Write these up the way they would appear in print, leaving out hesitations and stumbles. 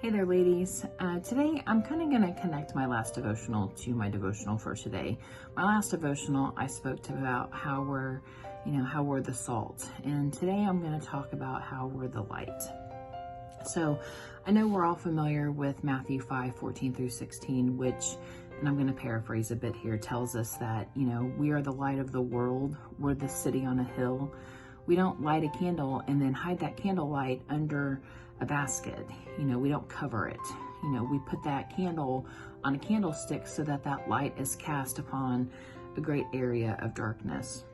Hey there, ladies. Today I'm kind of going to connect my last devotional to my devotional for today. My last devotional, I spoke about how we're the salt, and today I'm going to talk about how we're the light. So I know we're all familiar with Matthew 5:14 through 16, which, and I'm going to paraphrase a bit here, tells us that, we are the light of the world. We're the city on a hill. We don't light a candle and then hide that candle light under a basket. We don't cover it. We put that candle on a candlestick so that that light is cast upon a great area of darkness.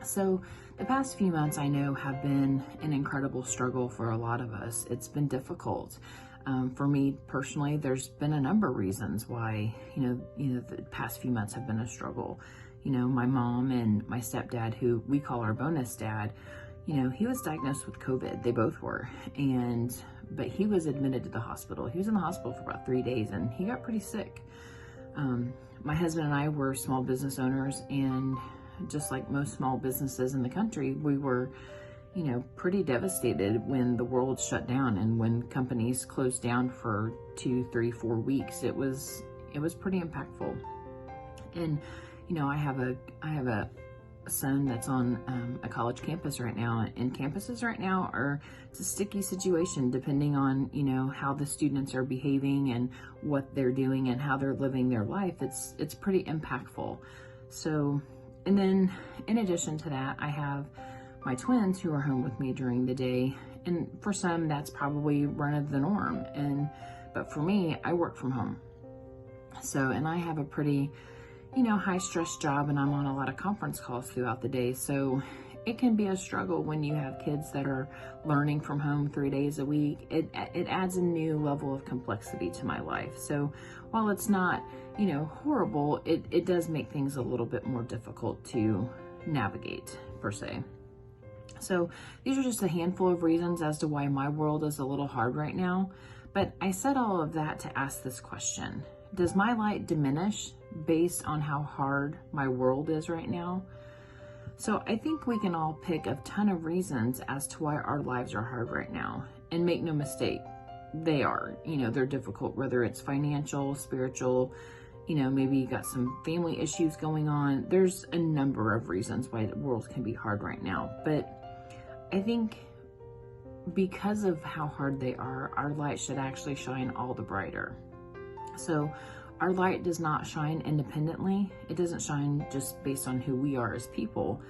So the past few months, I know, have been an incredible struggle for a lot of us. It's been difficult. For me personally, there's been a number of reasons why, the past few months have been a struggle. My mom and my stepdad, who we call our bonus dad, he was diagnosed with COVID. They both were. But he was admitted to the hospital. He was in the hospital for about 3 days and he got pretty sick. My husband and I were small business owners, and just like most small businesses in the country, we were, pretty devastated when the world shut down and when companies closed down for 2, 3, 4 weeks. It was pretty impactful. And, I have a son that's on a college campus right now, and campuses right now it's a sticky situation depending on, how the students are behaving and what they're doing and how they're living their life. It's pretty impactful. So, and then in addition to that, I have my twins who are home with me during the day. And for some, that's probably run of the norm. But for me, I work from home. So, and I have a pretty, high stress job, and I'm on a lot of conference calls throughout the day. So it can be a struggle when you have kids that are learning from home 3 days a week. It adds a new level of complexity to my life. So while it's not, horrible, it does make things a little bit more difficult to navigate, per se. So these are just a handful of reasons as to why my world is a little hard right now. But I said all of that to ask this question: does my light diminish based on how hard my world is right now? So I think we can all pick a ton of reasons as to why our lives are hard right now. And make no mistake, they are. They're difficult, whether it's financial, spiritual, maybe you got some family issues going on. There's a number of reasons why the world can be hard right now. But I think because of how hard they are, our light should actually shine all the brighter. So our light does not shine independently. It doesn't shine just based on who we are as people,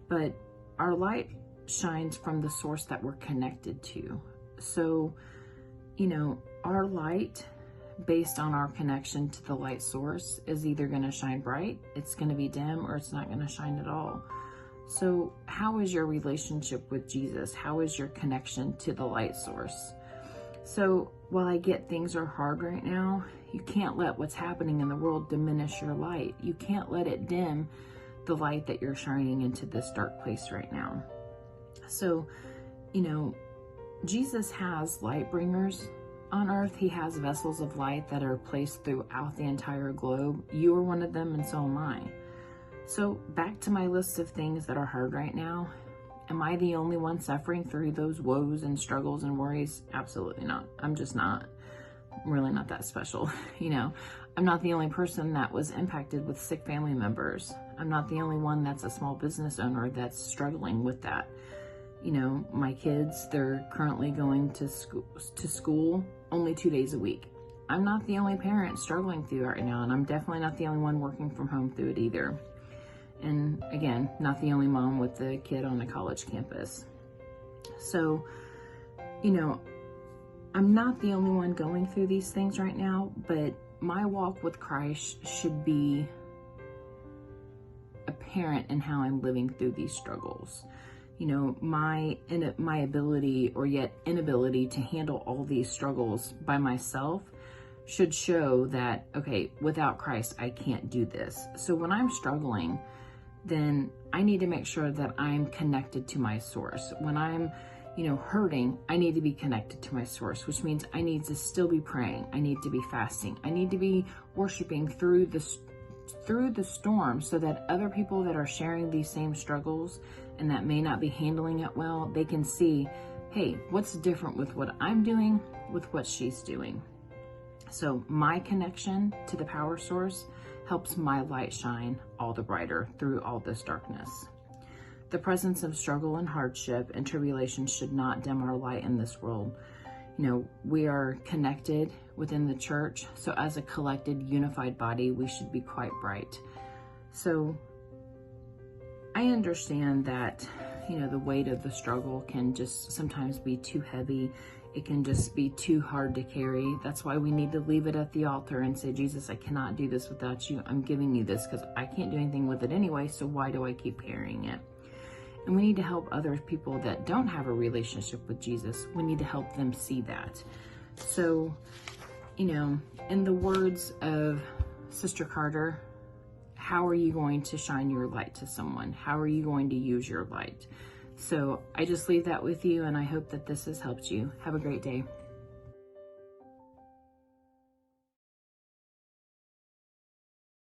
but our light shines from the source that we're connected to. So, our light, based on our connection to the light source, is either going to shine bright, it's going to be dim, or it's not going to shine at all. So how is your relationship with Jesus? How is your connection to the light source? So while I get things are hard right now, you can't let what's happening in the world diminish your light. You can't let it dim the light that you're shining into this dark place right now. So, Jesus has light bringers on earth. He has vessels of light that are placed throughout the entire globe. You are one of them, and so am I. So back to my list of things that are hard right now. Am I the only one suffering through those woes and struggles and worries? Absolutely not. I'm just not. I'm really not that special. I'm not the only person that was impacted with sick family members. I'm not the only one that's a small business owner that's struggling with that. My kids, they're currently going to school only 2 days a week. I'm not the only parent struggling through it right now, and I'm definitely not the only one working from home through it either. And again, not the only mom with a kid on a college campus. So, I'm not the only one going through these things right now, but my walk with Christ should be apparent in how I'm living through these struggles. My ability, or yet inability, to handle all these struggles by myself should show that, okay, without Christ, I can't do this. So when I'm struggling, then I need to make sure that I'm connected to my source. When I'm, hurting, I need to be connected to my source, which means I need to still be praying. I need to be fasting. I need to be worshiping through the storm, so that other people that are sharing these same struggles and that may not be handling it well, they can see hey, what's different with what I'm doing with what she's doing? So my connection to the power source helps my light shine all the brighter through all this darkness. The presence of struggle and hardship and tribulation should not dim our light in this world. We are connected within the church, so as a collected, unified body, we should be quite bright. So I understand that, the weight of the struggle can just sometimes be too heavy. It can just be too hard to carry. That's why we need to leave it at the altar and say, Jesus, I cannot do this without you. I'm giving you this because I can't do anything with it anyway, so why do I keep carrying it? And we need to help other people that don't have a relationship with Jesus. We need to help them see that. So, in the words of Sister Carter, how are you going to shine your light to someone? How are you going to use your light? So I just leave that with you, and I hope that this has helped you. Have a great day.